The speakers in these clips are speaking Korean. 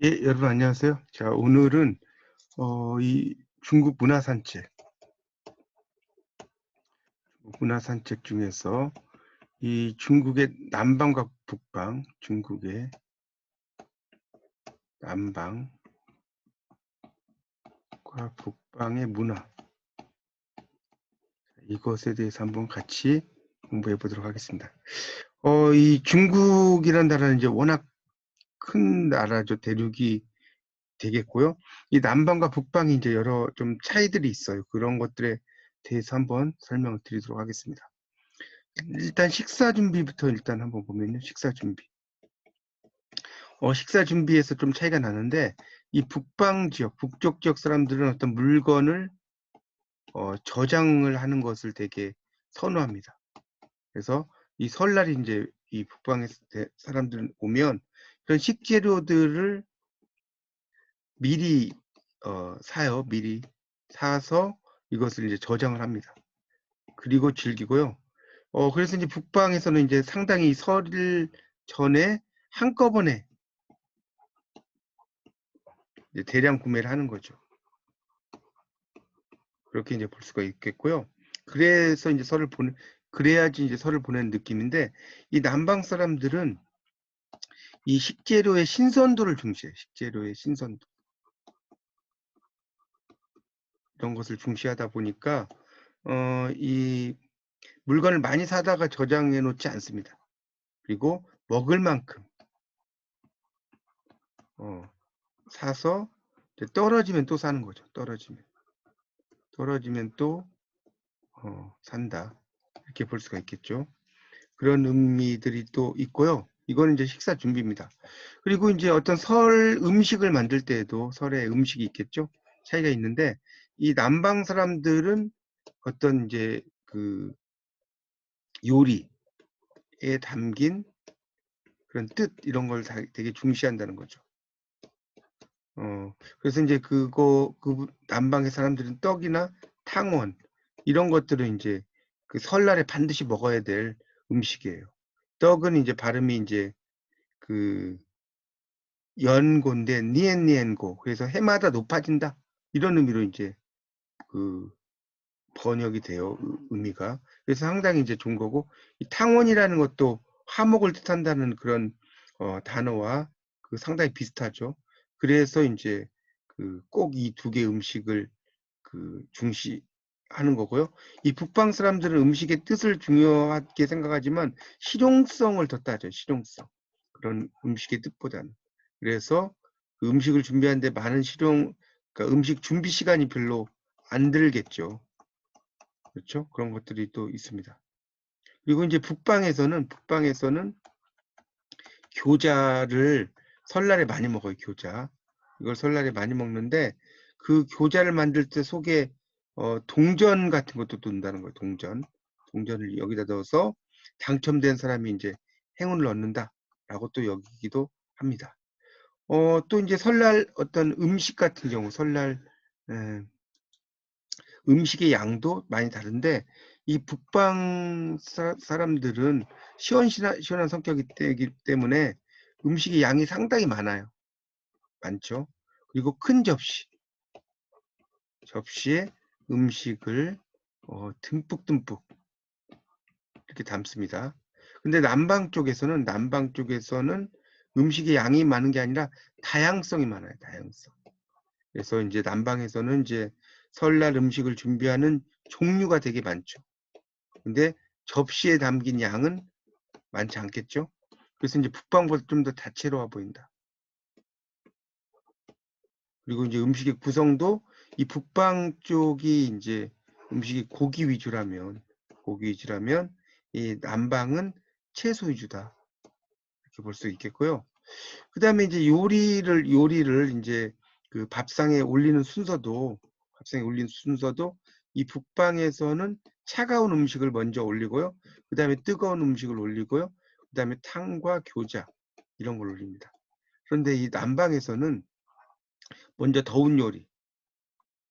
예, 여러분 안녕하세요. 자, 오늘은 이 중국 문화 산책 중에서 이 중국의 남방과 북방, 중국의 남방과 북방의 문화, 이것에 대해서 한번 같이 공부해 보도록 하겠습니다. 이 중국이라는 나라는 이제 워낙 큰 나라죠. 대륙이 되겠고요. 이 남방과 북방이 이제 여러 좀 차이들이 있어요. 그런 것들에 대해서 한번 설명을 드리도록 하겠습니다. 일단 식사 준비부터 일단 한번 보면요. 식사 준비. 식사 준비에서 좀 차이가 나는데, 이 북방 지역, 북쪽 지역 사람들은 어떤 물건을 저장을 하는 것을 되게 선호합니다. 그래서 이 설날이 이제 이 북방의 사람들 오면 그런 식재료들을 미리 사요. 미리 사서 이것을 이제 저장을 합니다. 그리고 즐기고요. 그래서 이제 북방에서는 이제 상당히 설 전에 한꺼번에 이제 대량 구매를 하는 거죠. 그렇게 이제 볼 수가 있겠고요. 그래서 이제 그래야지 이제 설을 보내는 느낌인데, 이 남방 사람들은 이 식재료의 신선도를 중시해요. 식재료의 신선도. 이런 것을 중시하다 보니까, 이 물건을 많이 사다가 저장해 놓지 않습니다. 그리고 먹을 만큼, 사서 떨어지면 또 사는 거죠. 떨어지면 또 산다. 이렇게 볼 수가 있겠죠. 그런 의미들이 또 있고요. 이거는 이제 식사 준비입니다. 그리고 이제 어떤 설 음식을 만들 때에도 설에 음식이 있겠죠. 차이가 있는데, 이 남방 사람들은 어떤 이제 그 요리에 담긴 그런 뜻, 이런 걸 되게 중시한다는 거죠. 그래서 이제 그 남방의 사람들은 떡이나 탕원, 이런 것들은 이제 그 설날에 반드시 먹어야 될 음식이에요. 떡은 이제 발음이 이제 그 연고인데 니엔니엔고, 그래서 해마다 높아진다, 이런 의미로 이제 그 번역이 돼요. 의미가. 그래서 상당히 이제 좋은 거고, 이 탕원이라는 것도 화목을 뜻한다는 그런 단어와 그 상당히 비슷하죠. 그래서 이제 그 꼭 이 두 개 음식을 그 중시하는 거고요. 이 북방 사람들은 음식의 뜻을 중요하게 생각하지만 실용성을 더 따져요. 실용성. 그런 음식의 뜻보다는. 그래서 그 음식을 준비하는데 그러니까 음식 준비 시간이 별로 안 들겠죠. 그렇죠? 그런 것들이 또 있습니다. 그리고 이제 북방에서는 교자를 설날에 많이 먹어요. 교자. 이걸 설날에 많이 먹는데, 그 교자를 만들 때 속에 동전 같은 것도 넣는다는 거예요. 동전을 여기다 넣어서 당첨된 사람이 이제 행운을 얻는다라고 또 여기기도 합니다. 또 이제 설날 어떤 음식 같은 경우, 설날 음식의 양도 많이 다른데, 이 북방 사람들은 시원한 성격이 되기 때문에 음식의 양이 상당히 많죠. 그리고 큰 접시에 음식을 듬뿍듬뿍 이렇게 담습니다. 근데 남방 쪽에서는 음식의 양이 많은 게 아니라 다양성이 많아요. 다양성. 그래서 이제 남방에서는 이제 설날 음식을 준비하는 종류가 되게 많죠. 근데 접시에 담긴 양은 많지 않겠죠. 그래서 이제 북방보다 좀 더 다채로워 보인다. 그리고 이제 음식의 구성도 이 북방 쪽이 이제 음식이 고기 위주라면 이 남방은 채소 위주다, 이렇게 볼 수 있겠고요. 그 다음에 이제 요리를 이제 그 밥상에 올리는 순서도 이 북방에서는 차가운 음식을 먼저 올리고요. 그 다음에 뜨거운 음식을 올리고요. 그 다음에 탕과 교자, 이런 걸 올립니다. 그런데 이 남방에서는 먼저 더운 요리,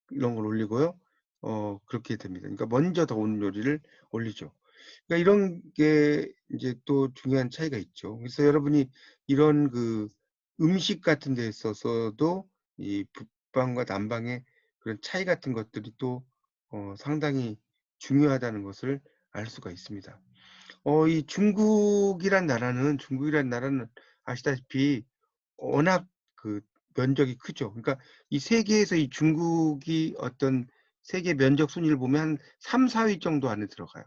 이런 걸 올리고요. 그렇게 됩니다. 그러니까 먼저 더운 요리를 올리죠. 그러니까 이런 게 이제 또 중요한 차이가 있죠. 그래서 여러분이 이런 그 음식 같은 데 있어서도 이 북방과 남방의 그런 차이 같은 것들이 또 상당히 중요하다는 것을 알 수가 있습니다. 이 중국이란 나라는 아시다시피 워낙 그 면적이 크죠. 그러니까 이 세계에서 이 중국이 어떤 세계 면적 순위를 보면 한 3, 4위 정도 안에 들어가요.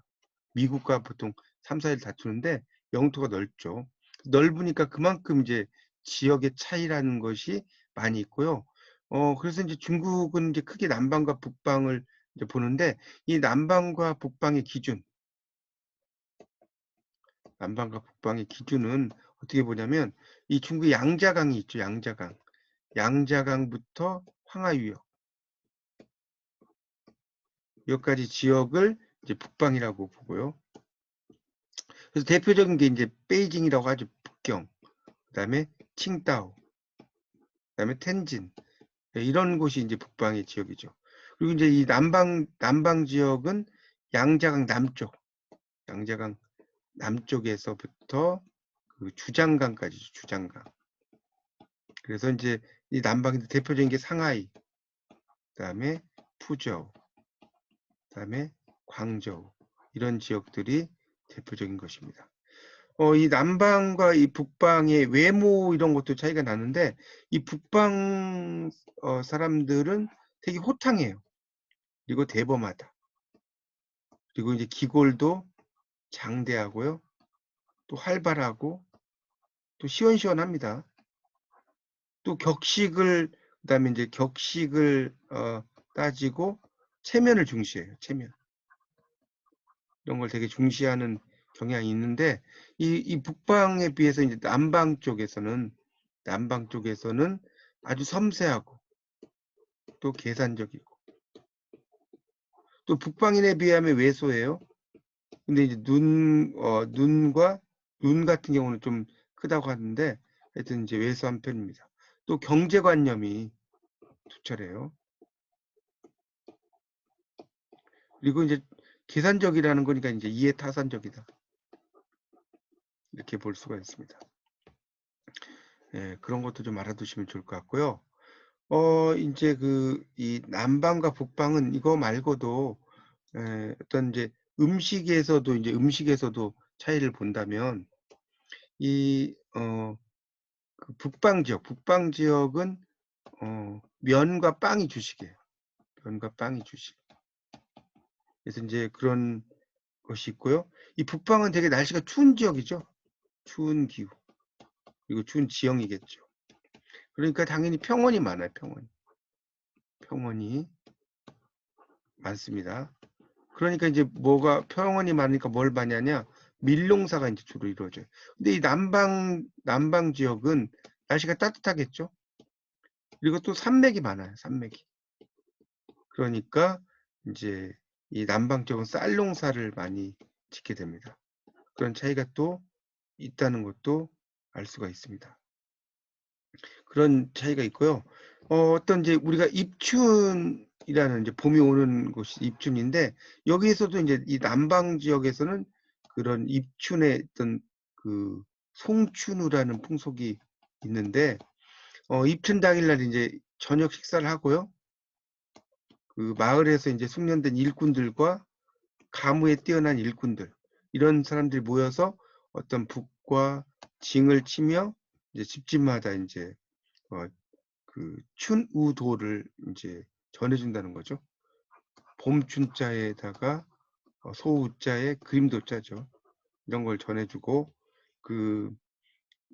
미국과 보통 3, 4위를 다투는데 영토가 넓죠. 넓으니까 그만큼 이제 지역의 차이라는 것이 많이 있고요. 그래서 이제 중국은 이제 크게 남방과 북방을 이제 보는데 이 남방과 북방의 기준은 어떻게 보냐면 이 중국의 양자강이 있죠. 양자강. 양자강부터 황하유역 여기까지 지역을 이제 북방이라고 보고요. 그래서 대표적인 게 이제 베이징이라고 하죠. 북경. 그다음에 칭다오. 그다음에 텐진. 이런 곳이 이제 북방의 지역이죠. 그리고 이제 이 남방 지역은 양자강 남쪽에서부터 그 주장강까지죠. 주장강. 그래서 이제 이 남방의 대표적인 게 상하이, 그다음에 푸저우, 그다음에 광저우 이런 지역들이 대표적인 것입니다. 이 남방과 이 북방의 외모 이런 것도 차이가 나는데 이 북방 사람들은 되게 호탕해요. 그리고 대범하다. 그리고 이제 기골도 장대하고요. 또 활발하고 또 시원시원합니다. 또 그다음에 이제 격식을 따지고 체면을 중시해요. 체면. 이런 걸 되게 중시하는 경향이 있는데 이 북방에 비해서 이제 남방 쪽에서는 아주 섬세하고 또 계산적이고 또 북방인에 비하면 왜소해요. 근데 이제 눈 같은 경우는 좀 크다고 하는데 하여튼 이제 왜소한 편입니다. 또 경제관념이 투철해요. 그리고 이제 계산적이라는 거니까 이제 이해타산적이다. 이렇게 볼 수가 있습니다. 예, 그런 것도 좀 알아두시면 좋을 것 같고요. 이제 이 남방과 북방은 이거 말고도 어떤 이제 음식에서도 차이를 본다면 그 북방 지역은 면과 빵이 주식이에요. 면과 빵이 주식. 그래서 이제 그런 것이 있고요. 이 북방은 되게 날씨가 추운 지역이죠. 추운 기후. 그리고 추운 지형이겠죠. 그러니까 당연히 평원이 많아요. 평원이 많습니다. 그러니까 이제 평원이 많으니까 뭘 많이 하냐? 밀농사가 이제 주로 이루어져요. 근데 이 남방 지역은 날씨가 따뜻하겠죠? 그리고 또 산맥이 많아요. 산맥이. 그러니까 이제 이 남방 쪽은 쌀 농사를 많이 짓게 됩니다. 그런 차이가 또 있다는 것도 알 수가 있습니다. 그런 차이가 있고요. 어떤 이제 우리가 입춘이라는 이제 봄이 오는 곳이 입춘인데 여기에서도 이제 이 남방 지역에서는 그런 입춘의 어떤 그 송춘우라는 풍속이 있는데 입춘 당일날 이제 저녁 식사를 하고요. 그 마을에서 이제 숙련된 일꾼들과 가무에 뛰어난 일꾼들 이런 사람들이 모여서 어떤 북과 징을 치며 이제 집집마다 이제 그 춘우도를 이제 전해준다는 거죠. 봄춘자에다가 소우자에 그림도자죠. 이런 걸 전해주고 그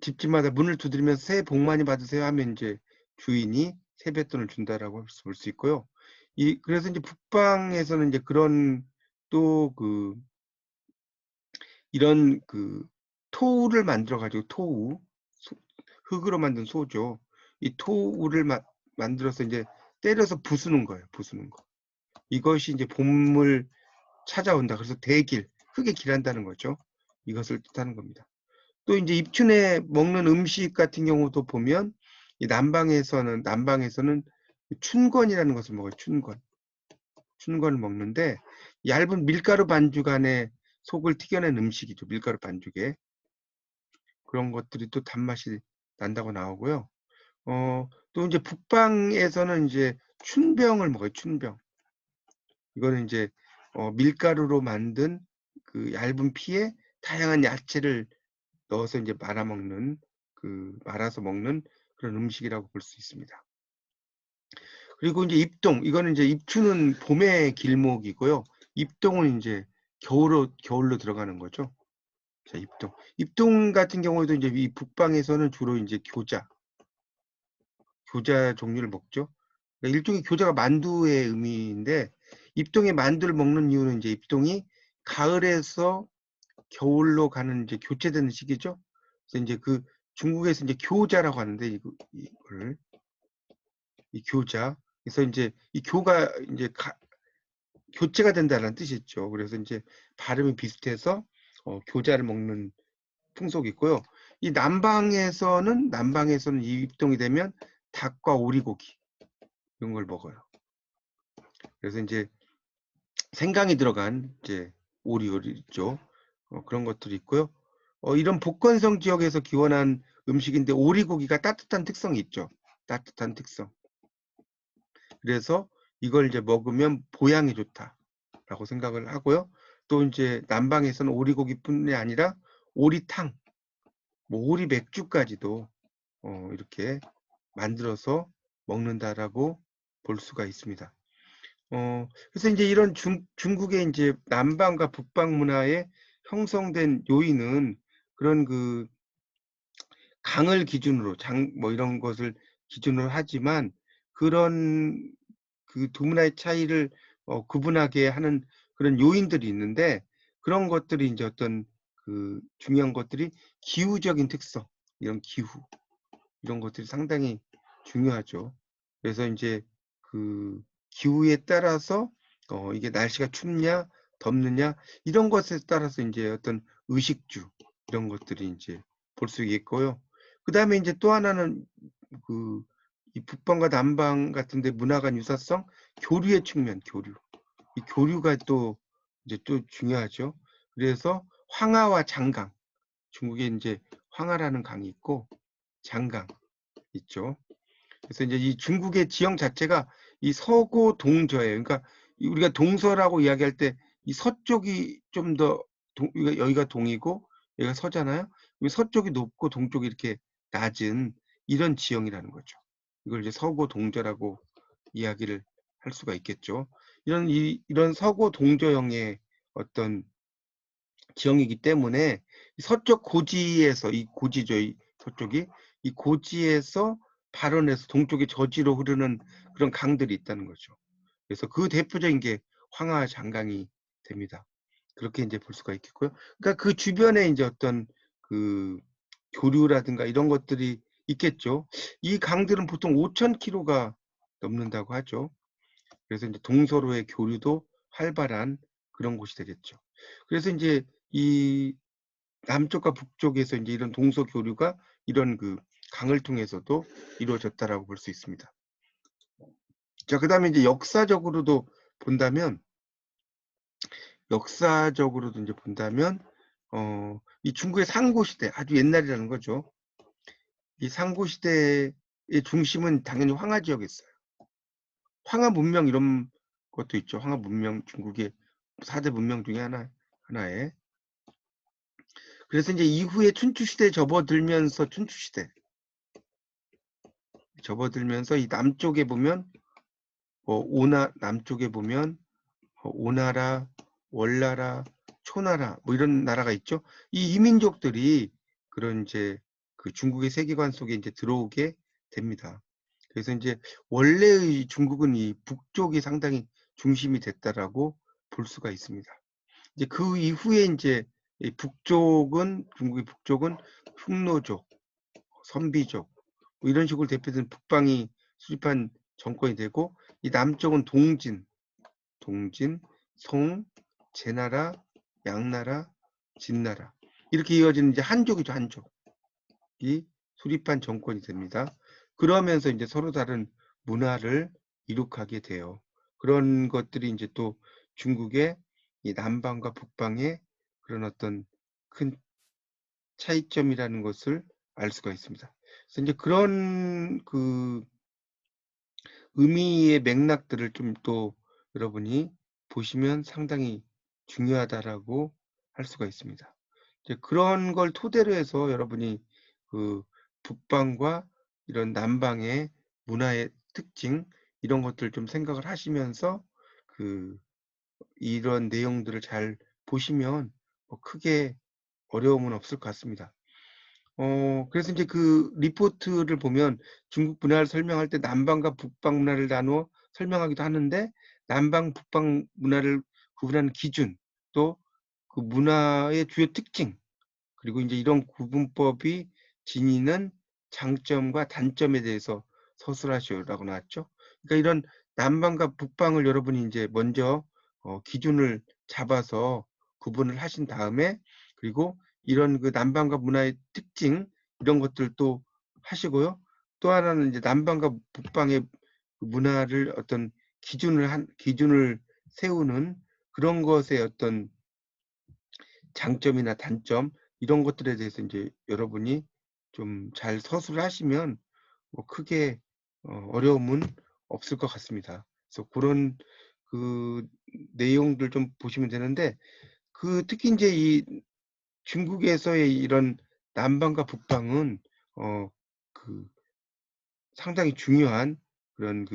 집집마다 문을 두드리면서 새해 복 많이 받으세요 하면 이제 주인이 세뱃돈을 준다라고 볼 수 있고요. 그래서 이제 북방에서는 이제 그런 또 이런 토우를 만들어 가지고 흙으로 만든 소죠. 이 토우를 만들어서 이제 때려서 부수는 거예요. 부수는 거. 이것이 이제 봄을 찾아온다. 그래서 흙에 길한다는 거죠. 이것을 뜻하는 겁니다. 또 이제 입춘에 먹는 음식 같은 경우도 보면 이 남방에서는 춘권이라는 것을 먹어요. 춘권을 먹는데 얇은 밀가루 반죽 안에 속을 튀겨낸 음식이죠. 밀가루 반죽에. 그런 것들이 또 단맛이 난다고 나오고요. 또 이제 북방에서는 이제 춘병을 먹어요, 춘병. 이거는 이제 밀가루로 만든 그 얇은 피에 다양한 야채를 넣어서 이제 말아서 먹는 그런 음식이라고 볼 수 있습니다. 그리고 이제 입동, 이거는 이제 입추는 봄의 길목이고요. 입동은 이제 겨울로 들어가는 거죠. 자, 입동. 입동 같은 경우에도 이제 이 북방에서는 주로 이제 교자 종류를 먹죠. 그러니까 일종의 교자가 만두의 의미인데, 입동에 만두를 먹는 이유는 이제 입동이 가을에서 겨울로 가는 이제 교체되는 시기죠. 그래서 이제 그 중국에서 이제 교자라고 하는데, 이걸 이 교자. 그래서 이제 이 교가 이제 교체가 된다는 뜻이죠. 그래서 이제 발음이 비슷해서 교자를 먹는 풍속이 있고요. 이 남방에서는 이 입동이 되면 닭과 오리고기 이런 걸 먹어요. 그래서 이제 생강이 들어간 이제 오리 요리죠. 그런 것들이 있고요. 이런 복건성 지역에서 기원한 음식인데 오리고기가 따뜻한 특성이 있죠. 따뜻한 특성. 그래서 이걸 이제 먹으면 보양이 좋다라고 생각을 하고요. 또 이제 남방에서는 오리고기뿐이 아니라 오리탕, 뭐 오리 맥주까지도 이렇게 만들어서 먹는다라고 볼 수가 있습니다. 그래서 이제 이런 중국의 이제 남방과 북방 문화에 형성된 요인은 그런 그 강을 기준으로 뭐 이런 것을 기준으로 하지만 그런 그 두 문화의 차이를 구분하게 하는 그런 요인들이 있는데 그런 것들이 이제 어떤 그 중요한 것들이 기후적인 특성, 기후 이런 것들이 상당히 중요하죠. 그래서 이제 그 기후에 따라서 이게 날씨가 춥냐 덥느냐 이런 것에 따라서 이제 어떤 의식주 이런 것들이 이제 볼 수 있고요. 그 다음에 이제 또 하나는 그 이 북방과 남방 같은데 문화 간 유사성, 교류의 측면, 교류. 이 교류가 또 이제 또 중요하죠. 그래서 황하와 장강, 중국에 이제 황하라는 강이 있고 장강 있죠. 그래서 이제 이 중국의 지형 자체가 이 서고 동저예요. 그러니까 우리가 동서라고 이야기할 때 이 서쪽이 좀 더 여기가 동이고 여기가 서잖아요. 서쪽이 높고 동쪽이 이렇게 낮은 이런 지형이라는 거죠. 이걸 이제 서고 동저라고 이야기를 할 수가 있겠죠. 이런 서고 동저형의 어떤 지형이기 때문에 서쪽 고지에서 이 고지죠. 이 서쪽이 이 고지에서 발원해서 동쪽의 저지로 흐르는 그런 강들이 있다는 거죠. 그래서 그 대표적인 게 황하장강이 됩니다. 그렇게 이제 볼 수가 있겠고요. 그러니까 그 주변에 이제 어떤 그 교류라든가 이런 것들이 있겠죠. 이 강들은 보통 5,000km가 넘는다고 하죠. 그래서 이제 동서로의 교류도 활발한 그런 곳이 되겠죠. 그래서 이제 이 남쪽과 북쪽에서 이제 이런 동서 교류가 이런 그 강을 통해서도 이루어졌다라고 볼 수 있습니다. 자, 그다음에 이제 역사적으로도 본다면 이 중국의 상고 시대 아주 옛날이라는 거죠. 이 상고 시대의 중심은 당연히 황하 지역에 있어요. 황하 문명 이런 것도 있죠. 황하 문명 중국의 4대 문명 중에 하나에. 그래서 이제 이후에 춘추 시대에 접어들면서 이 남쪽에 보면 남쪽에 보면 오나라, 월나라, 초나라 뭐 이런 나라가 있죠. 이 이민족들이 그런 이제 그 중국의 세계관 속에 이제 들어오게 됩니다. 그래서 이제 원래의 중국은 이 북쪽이 상당히 중심이 됐다라고 볼 수가 있습니다. 이제 그 이후에 이제 중국의 북쪽은 흉노족, 선비족 뭐 이런 식으로 대표된 북방이 수립한 정권이 되고 이 남쪽은 동진, 송, 제나라, 양나라, 진나라 이렇게 이어지는 이제 한족이죠. 한족이 수립한 정권이 됩니다. 그러면서 이제 서로 다른 문화를 이룩하게 돼요. 그런 것들이 이제 또 중국의 이 남방과 북방의 그런 어떤 큰 차이점이라는 것을 알 수가 있습니다. 그래서 인제 그런 의미의 맥락들을 좀 또 여러분이 보시면 상당히 중요하다라고 할 수가 있습니다. 이제 그런 걸 토대로 해서 여러분이 그 북방과 이런 남방의 문화의 특징 이런 것들을 좀 생각을 하시면서 그 이런 내용들을 잘 보시면 뭐 크게 어려움은 없을 것 같습니다. 그래서 인제 그 리포트를 보면 중국 문화를 설명할 때 남방과 북방 문화를 나누어 설명하기도 하는데 남방, 북방 문화를 구분하는 기준, 또 그 문화의 주요 특징, 그리고 인제 이런 구분법이 지니는 장점과 단점에 대해서 서술하시오라고 나왔죠. 그러니까 이런 남방과 북방을 여러분이 인제 먼저 기준을 잡아서 구분을 하신 다음에, 그리고 이런 그 남방과 문화의 특징 이런 것들도 하시고요. 또 하나는 인제 남방과 북방의 그 문화를 어떤 기준을 세우는 그런 것의 어떤 장점이나 단점 이런 것들에 대해서 인제 여러분이 좀 잘 서술을 하시면 뭐 크게 어려움은 없을 것 같습니다. 그래서 고런 그 내용들 좀 보시면 되는데, 특히 인제 이 중국에서의 이런 남방과 북방은 어 그 상당히 중요한 그런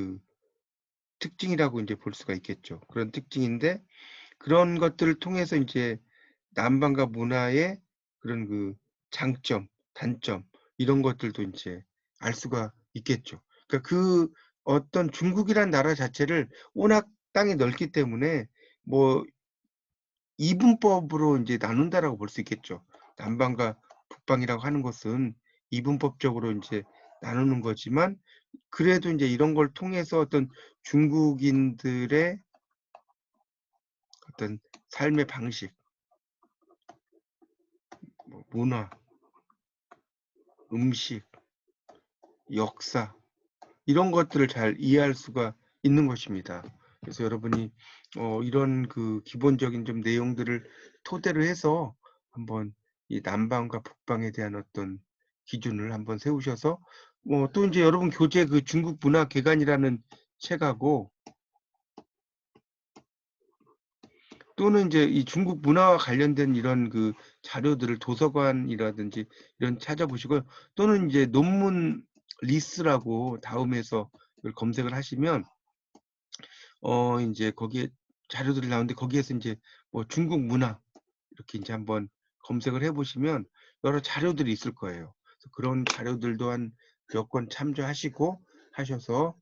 특징이라고 인제 볼 수가 있겠죠. 그런 특징인데, 그런 것들을 통해서 인제 남방과 문화의 그런 장점, 단점 이런 것들도 인제 알 수가 있겠죠. 그러니까 어떤 중국이란 나라 자체를 워낙 땅이 넓기 때문에 뭐 이분법으로 인제 나눈다라고 볼 수 있겠죠. 남방과 북방이라고 하는 것은 이분법적으로 인제 나누는 거지만, 그래도 인제 이런 걸 통해서 어떤 중국인들의 어떤 삶의 방식, 뭐 문화, 음식, 역사 이런 것들을 잘 이해할 수가 있는 것입니다. 그래서 여러분이 이런 기본적인 좀 내용들을 토대로 해서 한번 이 남방과 북방에 대한 어떤 기준을 한번 세우셔서 또 인제 여러분 교재 중국 문화 개관이라는 책하고, 또는 인제 이 중국 문화와 관련된 이런 자료들을 도서관이라든지 이런 찾아보시고요. 또는 인제 논문 리스라고 다음에서 이걸 검색을 하시면 인제 거기에 자료들이 나오는데, 거기에서 인제 뭐 중국 문화 이렇게 인제 한번 검색을 해 보시면 여러 자료들이 있을 거예요. 그래서 그런 자료들도 한 몇 권 참조하시고 하셔서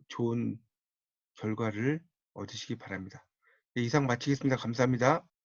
좋은 결과를 얻으시기 바랍니다. 네, 이상 마치겠습니다. 감사합니다.